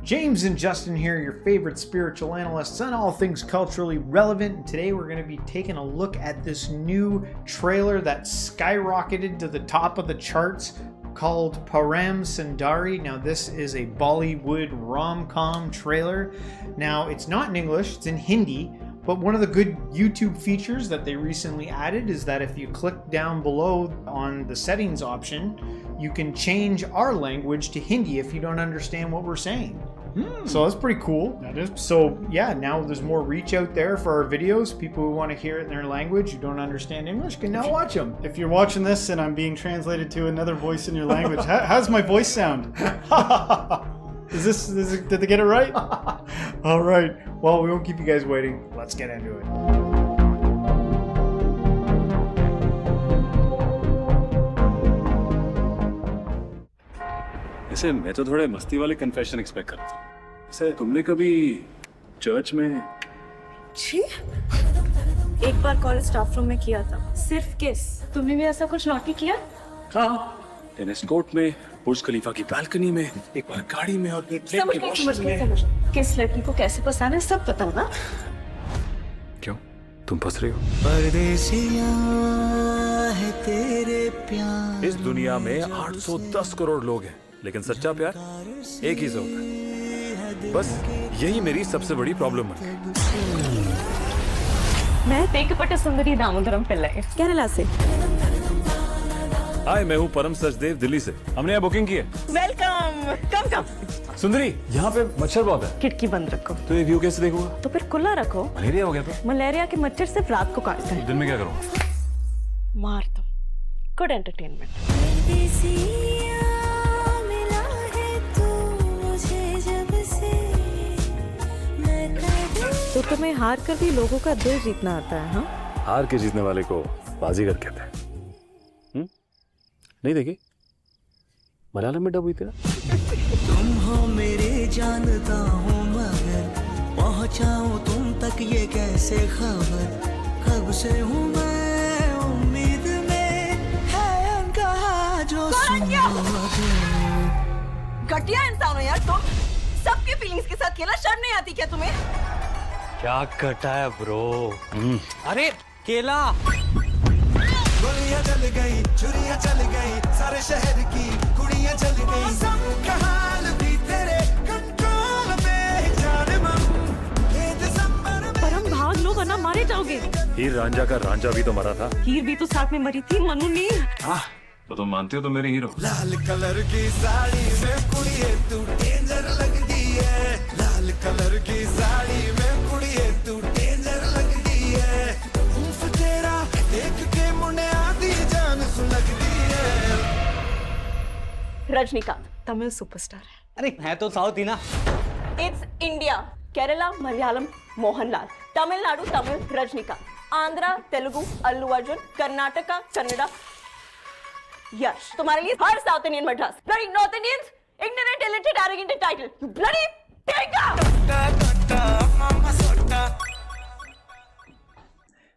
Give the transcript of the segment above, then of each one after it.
James and Justin here, your favorite spiritual analysts on all things culturally relevant. And today we're going to be taking a look at this new trailer that skyrocketed to the top of the charts called Param Sundari. Now this is a Bollywood rom-com trailer. Now it's not in English, it's in Hindi. But one of the good YouTube features that they recently added is that if you click down below on the settings option, you can change our language to Hindi if you don't understand what we're saying. So that's pretty cool. That is. So yeah, now there's more reach out there for our videos. People who want to hear it in their language, who don't understand English, can now watch them. If you're watching this and I'm being translated to another voice in your language, how's my voice sound? Did they get it right? All right. Well, we won't keep you guys waiting. Let's get into it. ऐसे मैं तो थोड़े मस्ती वाले confession expect करता था। ऐसे तुमने कभी चर्च में छी? एक बार कॉलेज स्टाफ रूम में किया था, सिर्फ किस। तुमने भी ऐसा कुछ नॉटी किया? हाँ, टेनिस कोर्ट में, बुर्ज खलीफा की बालकनी में, एक बार गाड़ी में और प्लेन के वॉशरूम में। किस लड़की को कैसे पसंद है सब पता ना? क्यों? तुम फंस रही हो? परदेसिया है तेरे प्यार। इस दुनिया में 810 करोड़ लोग हैं, लेकिन सच्चा प्यार एक ही से होता है। बस यही मेरी सबसे बड़ी प्रॉब्लम है। मैं तेकपट्ट सुंदरी दामोदरम पिल्लाई, केरला से। हाय, मैं हूँ परम सचदेव, दिल्ली से। हमने यहाँ बुकिंग की है। वेलकम, कम कम। सुंदरी, यहाँ पे मच्छर बहुत है। खिड़की बंद रखो। तो ये व्यू कैसे देखूंगा? तो फिर खुला रखो। मलेरिया हो गया तो? मलेरिया के मच्छर सिर्फ रात को काटते हैं। दिन में क्या करूँगा? मार दो। Good entertainment. तो तुम्हें हार कर भी लोगों का दिल जीतना आता है, हाँ? हार के जीतने वाले को बाजीगर कहते हैं। नहीं देखी? मलयालम में डब हुई थी ना? तुम हो मेरे जानता हूँ मगर पहुँचाऊँ तुम तक ये कैसे खबर। कब से हूँ मैं उम्मीद में है अनकहा जो सुनो। घटिया इंसान हो यार तुम। सबके फीलिंग्स के साथ खेला, शर्म नहीं आती क्या तुम्हें? क्या घटा है ब्रो? अरे केला। गोलियां चल गई, छुरियां चल गई, सारे शहर की कुड़ियां चल गई। सबका हाल भी तेरे कंट्रोल में, जाने मन ये दिसंबर में। परम भाग लो वरना मारे जाओगे। हीर रांझा का रांझा भी तो मरा था। हीर भी तो साथ में मरी थी, मनु नहीं। तो तुम मानते हो तो मेरे हीरो। लाल कलर की साड़ी में कुड़िए तू डेंजर लगती है। लाल कलर की साड़ी में कुड़िए तू डेंजर लगती है। उफ तेरा देख के मुंडे आधी जान सुलगती है। रजनीकांत तमिल सुपरस्टार है। अरे है तो साउथ ही ना। It's India. केरला मलयालम मोहनलाल, तमिलनाडु तमिल रजनीकांत, आंध्रा तेलुगु अल्लू अर्जुन, कर्नाटका कन्नड़ा यश। तुम्हारे लिए हर south Indian Madras. Bloody north Indians, ignorant, illiterate, arrogant entitled. You bloody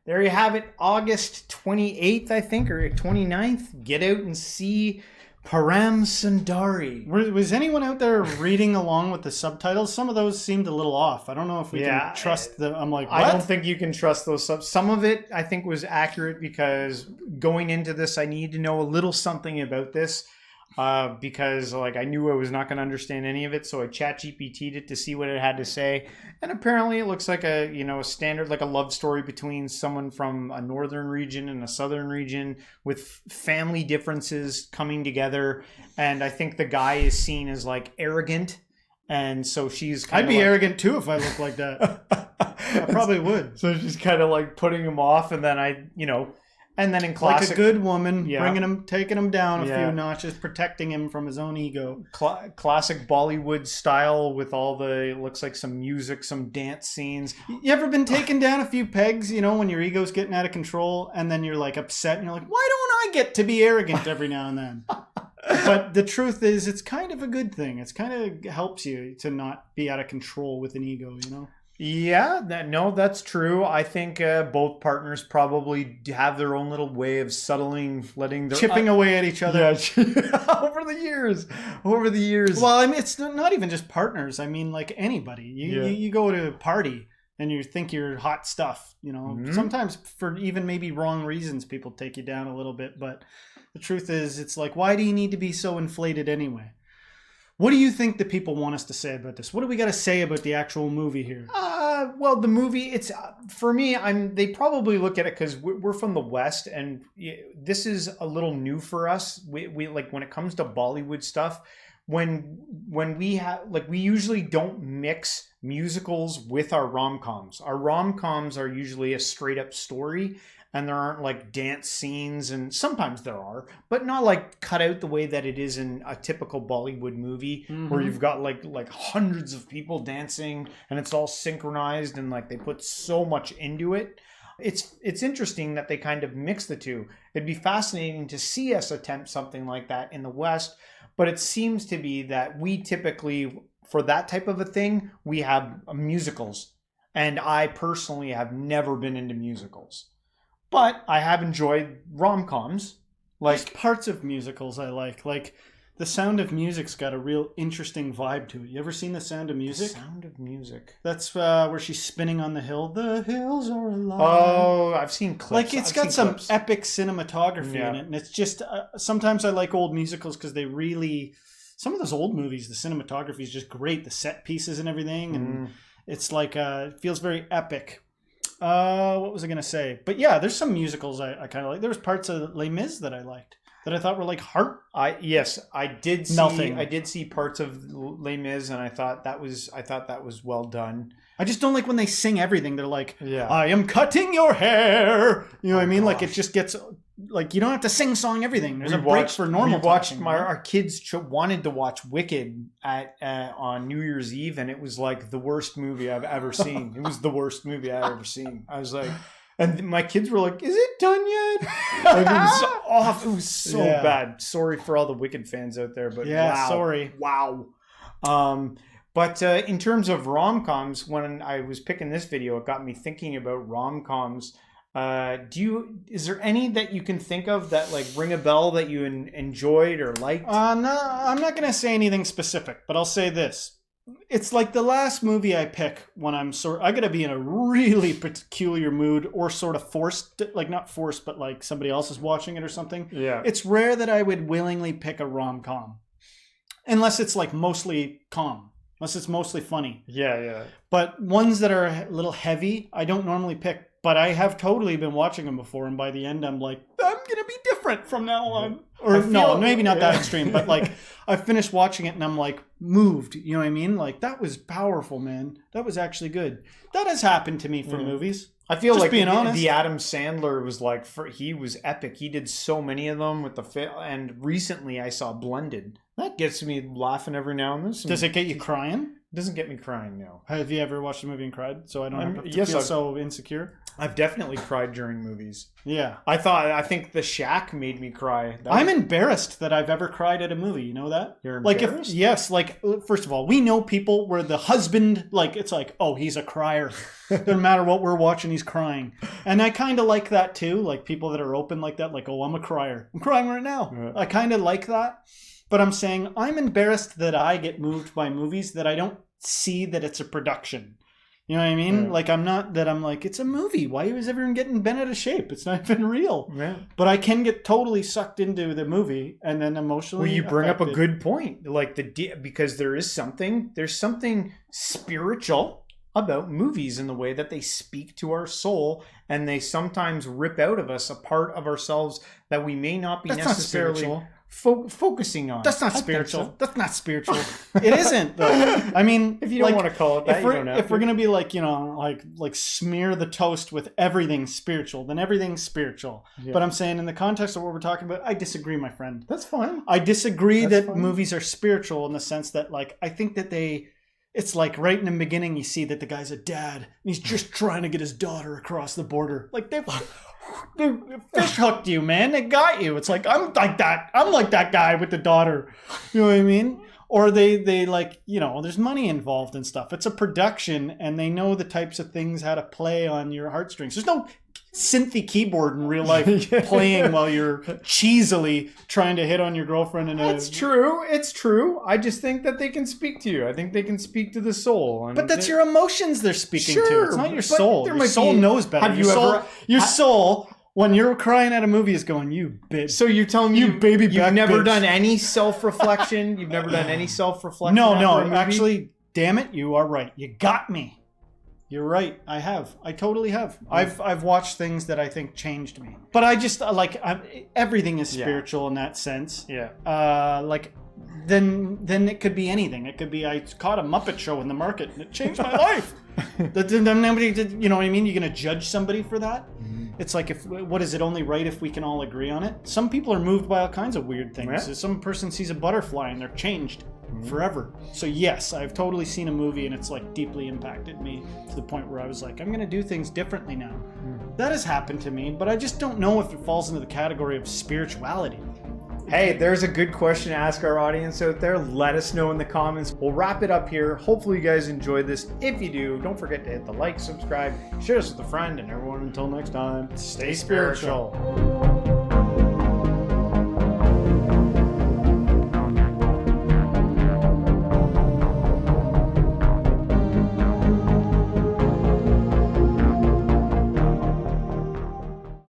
There you have it, August 28th, I think, or 29th. Get out and see Param Sundari. Was anyone out there reading along with the subtitles? Some of those seemed a little off. I don't know if we can trust the... I'm like, what? I don't think you can trust those subs. Some of it, I think, was accurate because going into this, I needed to know a little something about this. Because like I knew I was not going to understand any of it, so I chat GPT'd it to see what it had to say, and apparently it looks like a a standard, like a love story between someone from a northern region and a southern region with family differences coming together. And I think the guy is seen as like arrogant, and so she's I'd be arrogant too if I looked like that. I probably would. So she's kind of like putting him off, and then and then in classic, like a good woman, taking him down a few notches, protecting him from his own ego. Classic Bollywood style with all the, looks like some music, some dance scenes. You ever been taken down a few pegs, when your ego's getting out of control and then you're like upset and you're like, why don't I get to be arrogant every now and then? But the truth is, it's kind of a good thing. It's kind of helps you to not be out of control with an ego, Yeah, that's true. I think both partners probably have their own little way of letting their Chipping away at each other. Yeah, over the years. Well, I mean, it's not even just partners. I mean, like anybody. You go to a party and you think you're hot stuff. You know, sometimes for even maybe wrong reasons, people take you down a little bit. But the truth is, it's like, why do you need to be so inflated anyway? What do you think the people want us to say about this? What do we got to say about the actual movie here? Well, the movie, it's for me. They probably look at it because we're from the West, and this is a little new for us. We like when it comes to Bollywood stuff. When we have we usually don't mix musicals with our rom-coms. Our rom-coms are usually a straight up story. And there aren't like dance scenes, and sometimes there are, but not like cut out the way that it is in a typical Bollywood movie where you've got like hundreds of people dancing and it's all synchronized and like they put so much into it. It's interesting that they kind of mix the two. It'd be fascinating to see us attempt something like that in the West, but it seems to be that we typically, for that type of a thing, we have musicals. And I personally have never been into musicals. But I have enjoyed rom-coms. There's parts of musicals I like. Like, The Sound of Music's got a real interesting vibe to it. You ever seen The Sound of Music? Sound of Music. That's where she's spinning on the hill. The hills are alive. Oh, I've seen clips. Like, it's got some clips. epic cinematography in it. And it's just, sometimes I like old musicals because they really, some of those old movies, the cinematography is just great. The set pieces and everything. And it's like, it feels very epic. What was I going to say? But yeah, there's some musicals I kind of like. There was parts of Les Mis that I liked that I thought were like heart. I did see melting. I did see parts of Les Mis, and I thought that was well done. I just don't like when they sing everything. They're like, Yeah. I am cutting your hair. You know what I mean? Like, gosh. it just gets, like, you don't have to sing-song everything. There's a break for normal We watched talking, our kids wanted to watch Wicked on New Year's Eve, and it was like the worst movie I've ever seen. It was the worst movie I've ever seen. I was like, and my kids were like, "Is it done yet?" Like, it was off. It was so bad. Sorry for all the Wicked fans out there, but wow. Sorry. Wow. But in terms of rom-coms, when I was picking this video, it got me thinking about rom-coms. Is there any that you can think of that like ring a bell that you enjoyed or liked? No, I'm not going to say anything specific, but I'll say this. It's like the last movie I pick when I got to be in a really peculiar mood or sort of forced, like not forced, but like somebody else is watching it or something. Yeah. It's rare that I would willingly pick a rom-com. Unless it's like mostly calm. Unless it's mostly funny. Yeah. But ones that are a little heavy, I don't normally pick. But I have totally been watching them before, and by the end, I'm like, I'm going to be different from now on. Or no, maybe not that extreme, but like, I finished watching it, and I'm like, moved. You know what I mean? Like, that was powerful, man. That was actually good. That has happened to me for movies. I feel Just like being honest. the Adam Sandler was like, he was epic. He did so many of them with and recently I saw Blended. That gets me laughing every now and then. Does it get you crying? Doesn't get me crying, no. Have you ever watched a movie and cried? So I don't have to feel so insecure. I've definitely cried during movies. Yeah. I think The Shack made me cry. I'm embarrassed that I've ever cried at a movie. You know that? You're embarrassed? First of all, we know people where the husband, like, it's like, oh, he's a crier. No matter what we're watching, he's crying. And I kind of like that too. Like people that are open like that, like, oh, I'm a crier. I'm crying right now. Yeah. I kind of like that. But I'm saying I'm embarrassed that I get moved by movies that I don't see that it's a production. You know what I mean? Yeah. Like, I'm like, it's a movie. Why is everyone getting bent out of shape? It's not even real. Yeah. But I can get totally sucked into the movie and then emotionally. Well, you bring up a affected. good point. Like because there's something spiritual about movies in the way that they speak to our soul, and they sometimes rip out of us a part of ourselves that we may not be That's necessarily not spiritual. Focusing on. That's not I think spiritual. so. That's not spiritual. It isn't, though. I mean, If you don't want to call it that, you don't have if to. we're gonna be like, you know, like smear the toast with everything spiritual, then everything's spiritual. Yeah. But I'm saying in the context of what we're talking about, I disagree, my friend. That's fine. I disagree That's that fine. movies are spiritual in the sense that, like, I think that it's like right in the beginning you see that the guy's a dad and he's just trying to get his daughter across the border. Like they fish hooked you, man. They got you. It's like I'm like that. I'm like that guy with the daughter. You know what I mean? Or they like, you know, there's money involved and stuff. It's a production, and they know the types of things how to play on your heartstrings. There's no synthy keyboard in real life playing while you're cheesily trying to hit on your girlfriend. It's true. It's true. I just think that they can speak to you. I think they can speak to the soul. But that's your emotions they're speaking to. It's not your but soul. there Your might soul be- knows better. have Your you soul, ever- your soul, when you're crying at a movie, is going, you bitch. So you're telling me You baby you've back never bitch. done any self-reflection? You've never done any self-reflection? No, after a movie? actually, damn it, you are right. You got me. You're right. I have. I totally have. I've watched things that I think changed me. But I just everything is spiritual in that sense. Yeah. Then it could be anything. It could be I caught a Muppet show in the market and it changed my life. Nobody did. You know what I mean? You're gonna judge somebody for that? It's like, what is it only right if we can all agree on it? Some people are moved by all kinds of weird things. Yeah. Some person sees a butterfly and they're changed forever. So yes, I've totally seen a movie and it's like deeply impacted me to the point where I was like, I'm going to do things differently now. That has happened to me, but I just don't know if it falls into the category of spirituality. Hey, there's a good question to ask our audience out there. Let us know in the comments. We'll wrap it up here. Hopefully you guys enjoyed this. If you do, don't forget to hit the like, subscribe, share this with a friend, and everyone until next time, stay spiritual.